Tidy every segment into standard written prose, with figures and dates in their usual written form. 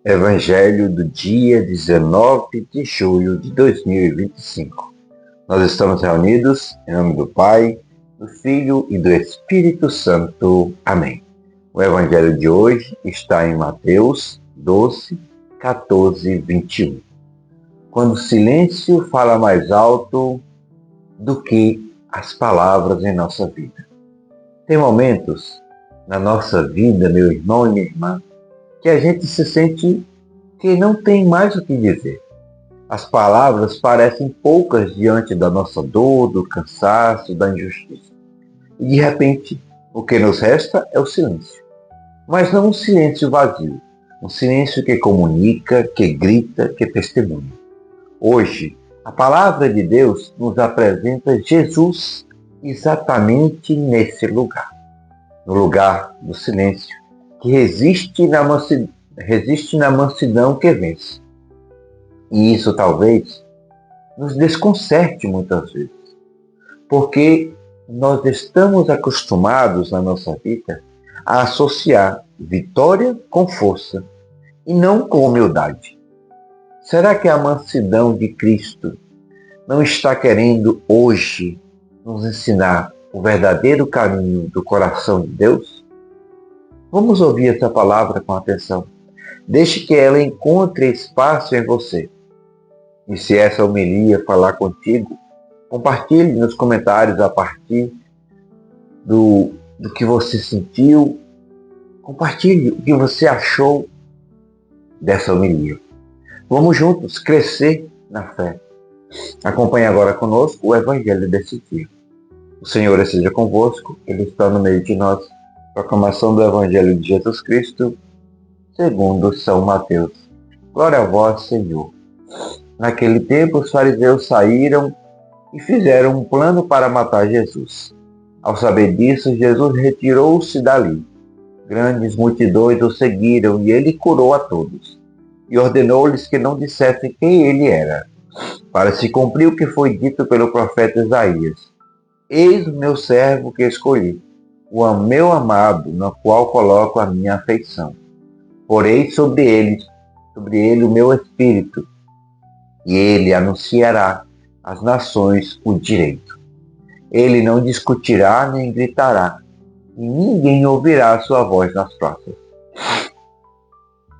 Evangelho do dia 19 de julho de 2025. Nós estamos reunidos em nome do Pai, do Filho e do Espírito Santo. Amém. O Evangelho de hoje está em Mateus 12, 14, 21. Quando o silêncio fala mais alto do que as palavras em nossa vida. Tem momentos na nossa vida, meu irmão e minha irmã, que a gente se sente que não tem mais o que dizer. As palavras parecem poucas diante da nossa dor, do cansaço, da injustiça. E de repente, o que nos resta é o silêncio. Mas não um silêncio vazio, um silêncio que comunica, que grita, que testemunha. Hoje, a palavra de Deus nos apresenta Jesus exatamente nesse lugar. No lugar do silêncio, que resiste na mansidão que vence. E isso talvez nos desconcerte muitas vezes, porque nós estamos acostumados na nossa vida a associar vitória com força e não com humildade. Será que a mansidão de Cristo não está querendo hoje nos ensinar o verdadeiro caminho do coração de Deus? Vamos ouvir essa palavra com atenção. Deixe que ela encontre espaço em você. E se essa homilia falar contigo, compartilhe nos comentários a partir do que você sentiu. Compartilhe o que você achou dessa homilia. Vamos juntos crescer na fé. Acompanhe agora conosco o Evangelho desse dia. O Senhor esteja convosco, Ele está no meio de nós. Proclamação do Evangelho de Jesus Cristo, segundo São Mateus. Glória a vós, Senhor. Naquele tempo, os fariseus saíram e fizeram um plano para matar Jesus. Ao saber disso, Jesus retirou-se dali. Grandes multidões o seguiram e ele curou a todos. E ordenou-lhes que não dissessem quem ele era, para se cumprir o que foi dito pelo profeta Isaías. Eis o meu servo que escolhi, o meu amado, no qual coloco a minha afeição. Porei sobre ele o meu espírito, e ele anunciará às nações o direito. Ele não discutirá nem gritará, e ninguém ouvirá sua voz nas praças.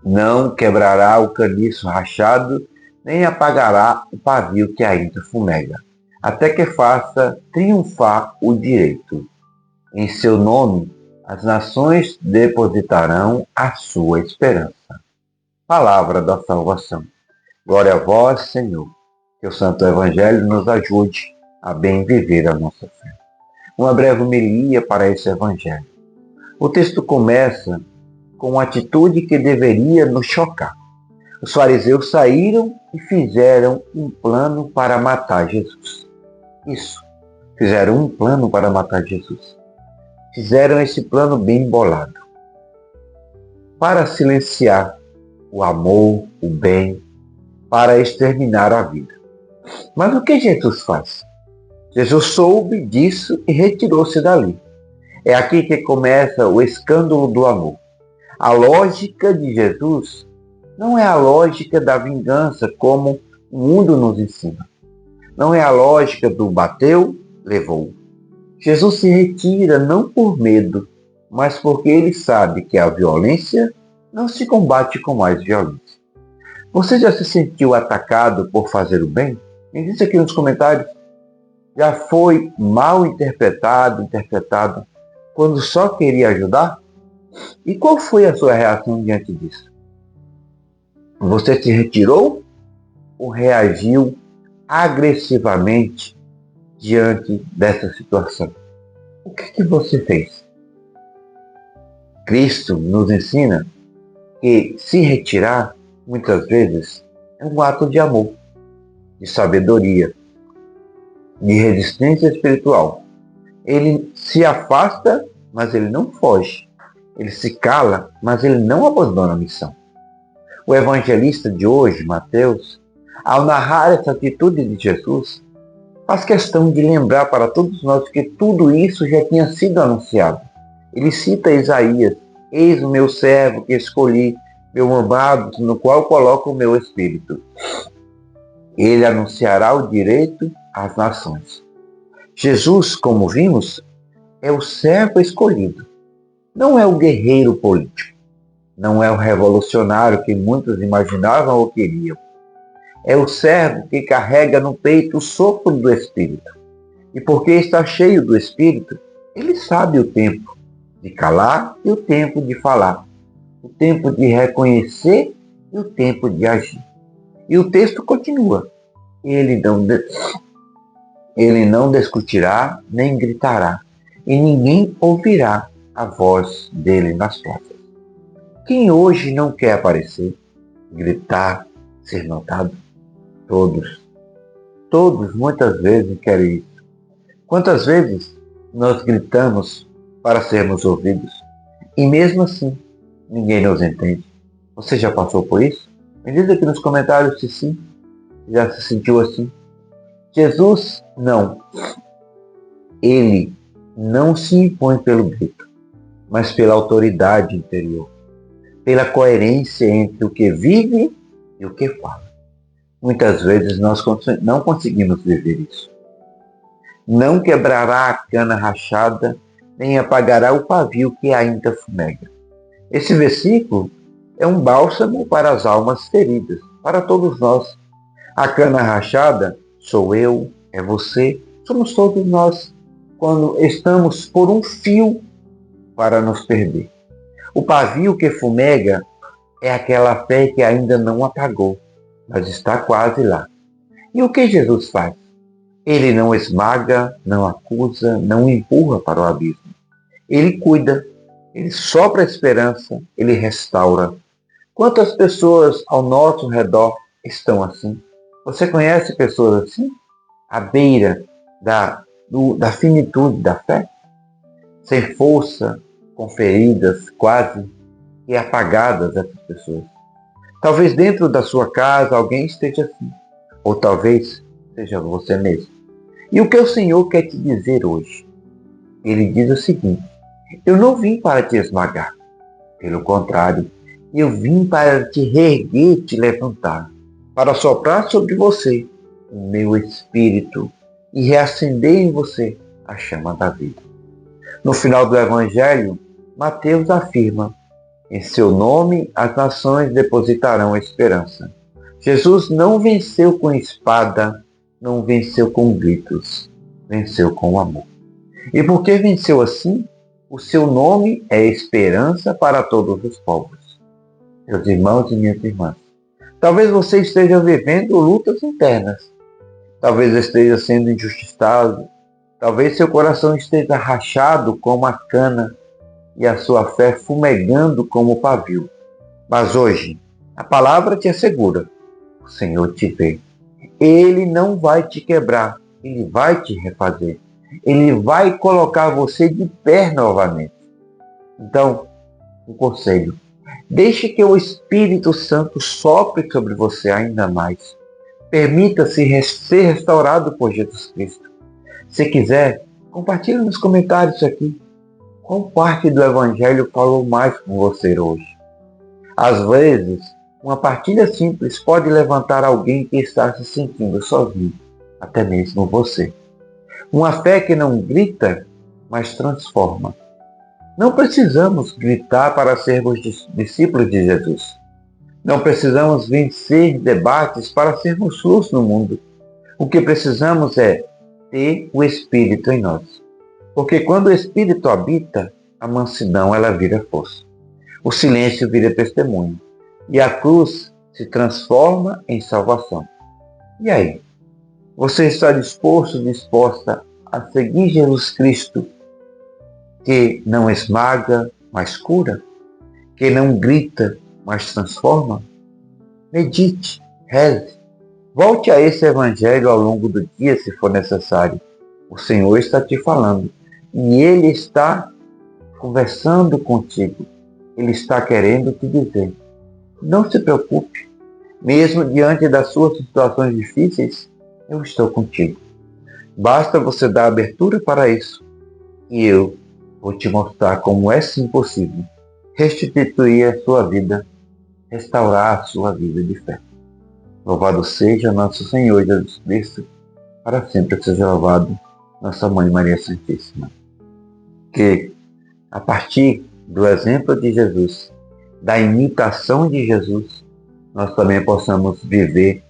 Não quebrará o caniço rachado, nem apagará o pavio que ainda fumega, até que faça triunfar o direito. Em seu nome, as nações depositarão a sua esperança. Palavra da salvação. Glória a vós, Senhor. Que o Santo Evangelho nos ajude a bem viver a nossa fé. Uma breve homilia para esse Evangelho. O texto começa com uma atitude que deveria nos chocar. Os fariseus saíram e fizeram um plano para matar Jesus. Isso, fizeram um plano para matar Jesus. Fizeram esse plano bem bolado. Para silenciar o amor, o bem, para exterminar a vida. Mas o que Jesus faz? Jesus soube disso e retirou-se dali. É aqui que começa o escândalo do amor. A lógica de Jesus não é a lógica da vingança como o mundo nos ensina. Não é a lógica do bateu, levou. Jesus se retira não por medo, mas porque ele sabe que a violência não se combate com mais violência. Você já se sentiu atacado por fazer o bem? Me diz aqui nos comentários. Já foi mal interpretado quando só queria ajudar? E qual foi a sua reação diante disso? Você se retirou ou reagiu agressivamente diante dessa situação? O que você fez? Cristo nos ensina que se retirar, muitas vezes, é um ato de amor, de sabedoria, de resistência espiritual. Ele se afasta, mas ele não foge. Ele se cala, mas ele não abandona a missão. O evangelista de hoje, Mateus, ao narrar essa atitude de Jesus, faz questão de lembrar para todos nós que tudo isso já tinha sido anunciado. Ele cita Isaías: eis o meu servo que escolhi, meu amado, no qual coloco o meu espírito. Ele anunciará o direito às nações. Jesus, como vimos, é o servo escolhido. Não é o guerreiro político. Não é o revolucionário que muitos imaginavam ou queriam. É o servo que carrega no peito o sopro do Espírito. E porque está cheio do Espírito, ele sabe o tempo de calar e o tempo de falar, o tempo de reconhecer e o tempo de agir. E o texto continua. Ele não discutirá nem gritará, e ninguém ouvirá a voz dele nas praças. Quem hoje não quer aparecer, gritar, ser notado? Todos. Todos muitas vezes querem isso. Quantas vezes nós gritamos para sermos ouvidos e mesmo assim ninguém nos entende? Você já passou por isso? Me diz aqui nos comentários se sim, já se sentiu assim. Jesus não. Ele não se impõe pelo grito, mas pela autoridade interior, pela coerência entre o que vive e o que fala. Muitas vezes nós não conseguimos viver isso. Não quebrará a cana rachada, nem apagará o pavio que ainda fumega. Esse versículo é um bálsamo para as almas feridas, para todos nós. A cana rachada sou eu, é você, somos todos nós, quando estamos por um fio para nos perder. O pavio que fumega é aquela fé que ainda não apagou, mas está quase lá. E o que Jesus faz? Ele não esmaga, não acusa, não empurra para o abismo. Ele cuida, ele sopra a esperança, ele restaura. Quantas pessoas ao nosso redor estão assim? Você conhece pessoas assim? À beira da finitude da fé? Sem força, com feridas quase e apagadas essas pessoas. Talvez dentro da sua casa alguém esteja assim. Ou talvez seja você mesmo. E o que o Senhor quer te dizer hoje? Ele diz o seguinte: eu não vim para te esmagar. Pelo contrário, eu vim para te reerguer, te levantar, para soprar sobre você o meu espírito e reacender em você a chama da vida. No final do Evangelho, Mateus afirma: em seu nome as nações depositarão esperança. Jesus não venceu com espada, não venceu com gritos, venceu com amor. E porque venceu assim, o seu nome é esperança para todos os povos. Meus irmãos e minhas irmãs, talvez você esteja vivendo lutas internas, talvez esteja sendo injustiçado, talvez seu coração esteja rachado como a cana e a sua fé fumegando como o pavio. Mas hoje, a palavra te assegura, o Senhor te vê. Ele não vai te quebrar, ele vai te refazer. Ele vai colocar você de pé novamente. Então, um conselho: deixe que o Espírito Santo sopre sobre você ainda mais. Permita-se ser restaurado por Jesus Cristo. Se quiser, compartilhe nos comentários isso aqui. Qual parte do Evangelho falou mais com você hoje? Às vezes, uma partilha simples pode levantar alguém que está se sentindo sozinho, até mesmo você. Uma fé que não grita, mas transforma. Não precisamos gritar para sermos discípulos de Jesus. Não precisamos vencer debates para sermos luz no mundo. O que precisamos é ter o Espírito em nós. Porque quando o Espírito habita, a mansidão ela vira força. O silêncio vira testemunho. E a cruz se transforma em salvação. E aí? Você está disposta a seguir Jesus Cristo, que não esmaga, mas cura? Que não grita, mas transforma? Medite, reze. Volte a esse Evangelho ao longo do dia, se for necessário. O Senhor está te falando. E Ele está conversando contigo. Ele está querendo te dizer: não se preocupe. Mesmo diante das suas situações difíceis, eu estou contigo. Basta você dar abertura para isso. E eu vou te mostrar como é sim possível restituir a sua vida restaurar a sua vida de fé. Louvado seja nosso Senhor Jesus Cristo, para sempre seja louvado nossa Mãe Maria Santíssima. Que, a partir do exemplo de Jesus, da imitação de Jesus, nós também possamos viver,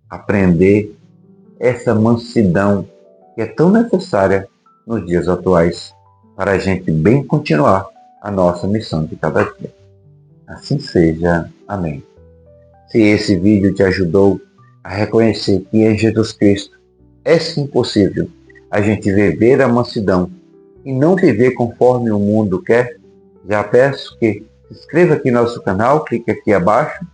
aprender essa mansidão que é tão necessária nos dias atuais, para a gente bem continuar a nossa missão de cada dia. Assim seja. Amém. Se esse vídeo te ajudou a reconhecer que em Jesus Cristo é sim possível a gente viver a mansidão e não viver conforme o mundo quer, já peço que se inscreva aqui no nosso canal, clique aqui abaixo,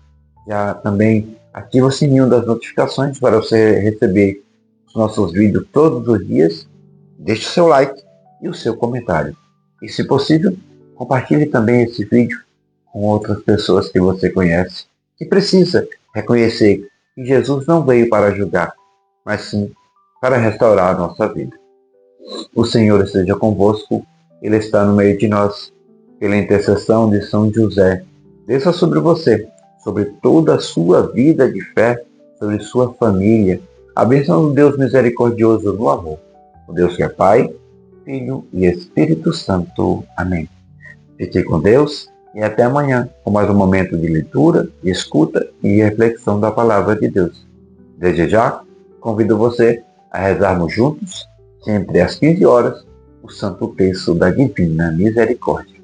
já também ativa o sininho das notificações para você receber os nossos vídeos todos os dias, deixe o seu like e o seu comentário. E se possível, compartilhe também esse vídeo com outras pessoas que você conhece, que precisa reconhecer que Jesus não veio para julgar, mas sim para restaurar a nossa vida. O Senhor esteja convosco, Ele está no meio de nós. Pela intercessão de São José, desça sobre você, sobre toda a sua vida de fé, sobre sua família, a bênção do Deus misericordioso no amor, o Deus que é Pai, Filho e Espírito Santo. Amém. Fique com Deus e até amanhã com mais um momento de leitura, de escuta e reflexão da Palavra de Deus. Desde já, convido você a rezarmos juntos, sempre às 15 horas, o Santo Terço da Divina Misericórdia.